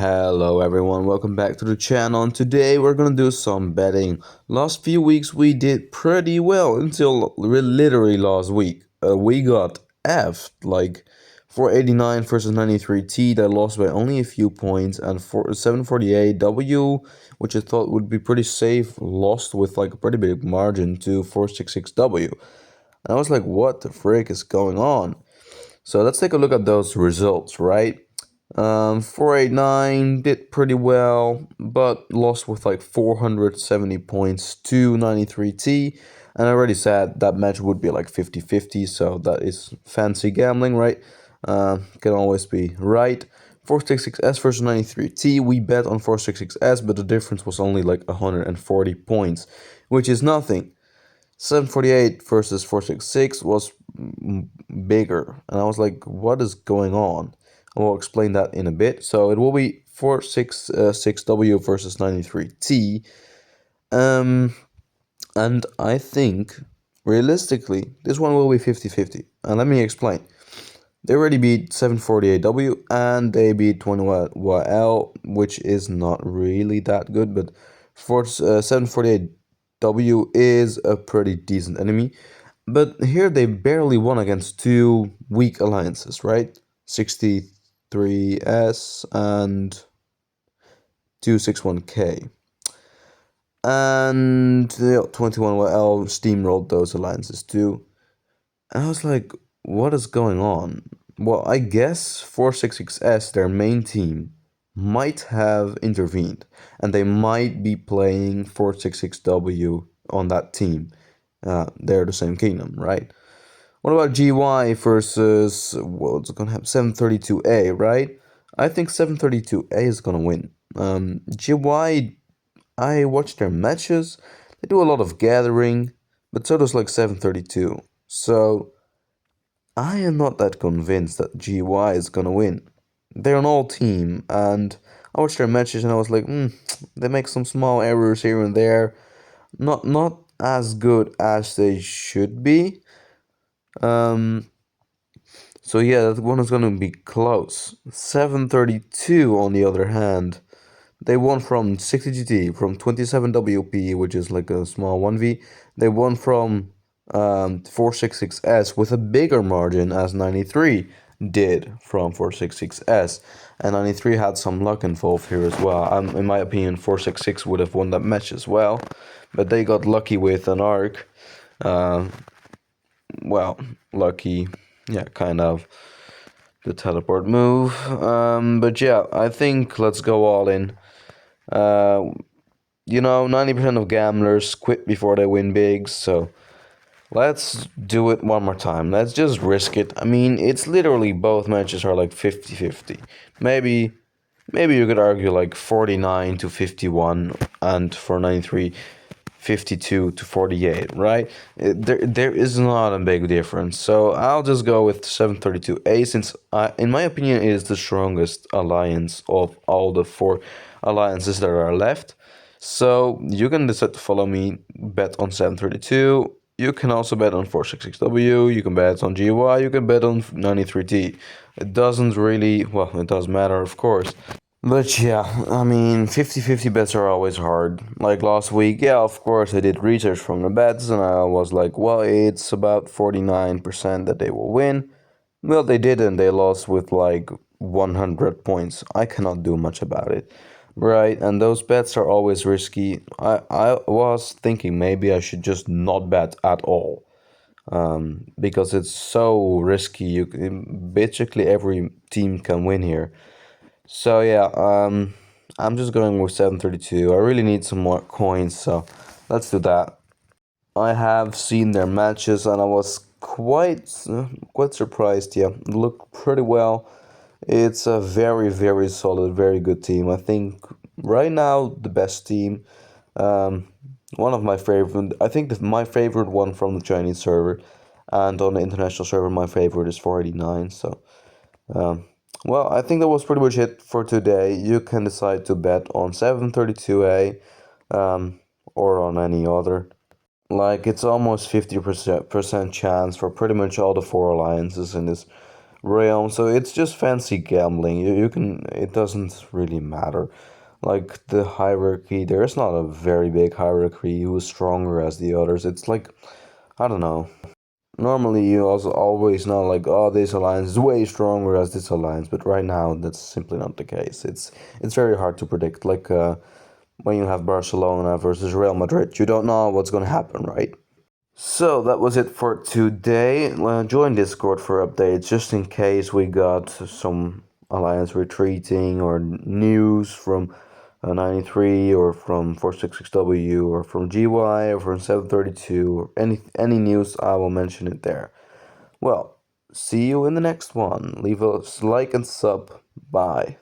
Hello everyone, welcome back to the channel, and today we're gonna do some betting. Last few weeks we did pretty well until literally last week. We got F'd, like 489 versus 93T that lost by only a few points, and for 748W, which I thought would be pretty safe, lost with like a pretty big margin to 466W. And I was like, what the frick is going on? So let's take a look at those results, right? 489 did pretty well, but lost with like 470 points to 93T. And I already said that match would be like 50-50, so that is fancy gambling, right? Can always be right. 466S versus 93T, we bet on 466S, but the difference was only like 140 points, which is nothing. 748 versus 466 was bigger, and I was like, what is going on? I will explain that in a bit. So it will be 466W versus 93T. And I think realistically this one will be 50-50. And let me explain. They already beat 748W and they beat 21YL, which is not really that good, but for 748W is a pretty decent enemy. But here they barely won against two weak alliances, right? 63S and 261K. And 21YL steamrolled those alliances too. And I was like, what is going on? Well, I guess 466S, their main team, might have intervened, and they might be playing 466W on that team. They're the same kingdom, right? What about GY versus, well, it's gonna have 732A, right? I think 732A is gonna win. GY, I watch their matches. They do a lot of gathering, but so does like 732. So I am not that convinced that GY is gonna win. They're an all team, and I watched their matches and I was like, they make some small errors here and there. Not as good as they should be. So yeah, that one is gonna be close. 732 on the other hand, they won from 60GT, from 27WP, which is like a small 1v. They won from 466S with a bigger margin as 93 did from 466S. And 93 had some luck involved here as well. In my opinion, 466 would have won that match as well. But they got lucky with an arc. Well, lucky, yeah, kind of the teleport move. But yeah, I think let's go all in. 90% of gamblers quit before they win big, so let's do it one more time. Let's just risk it. I mean, it's literally both matches are like 50-50. Maybe you could argue like 49-51, and for 93, 52-48, right? There is not a big difference. So I'll just go with 732A since, in my opinion, it is the strongest alliance of all the four alliances that are left. So you can decide to follow me, bet on 732. You can also bet on 466W, you can bet on GY, you can bet on 93T. It doesn't really, well, it does matter, of course. But yeah, I mean, 50-50 bets are always hard. Like last week, yeah, of course, I did research from the bets, and I was like, well, it's about 49% that they will win. Well, they didn't. They lost with like 100 points. I cannot do much about it, right? And those bets are always risky. I was thinking maybe I should just not bet at all. Because it's so risky. Basically every team can win here. So yeah, I'm just going with 732. I really need some more coins, so let's do that. I have seen their matches and I was quite surprised. Yeah, look pretty well. It's a very solid, very good team. I think right now the best team. One of my favorite. I think my favorite one from the Chinese server, and on the international server, my favorite is 489. So. Well, I think that was pretty much it for today. You can decide to bet on 732A, or on any other. Like, it's almost 50% chance for pretty much all the four alliances in this realm. So it's just fancy gambling. You can. It doesn't really matter. Like the hierarchy, there's not a very big hierarchy who's stronger as the others. It's like, I don't know. Normally, you also always know like, oh, this alliance is way stronger as this alliance, but right now that's simply not the case. It's very hard to predict. Like when you have Barcelona versus Real Madrid, you don't know what's gonna happen, right? So that was it for today. Join Discord for updates just in case we got some alliance retreating or news from 93 or from 466W or from GY or from 732 or any news. I will mention it there. Well, see you in the next one. Leave a like and sub. Bye.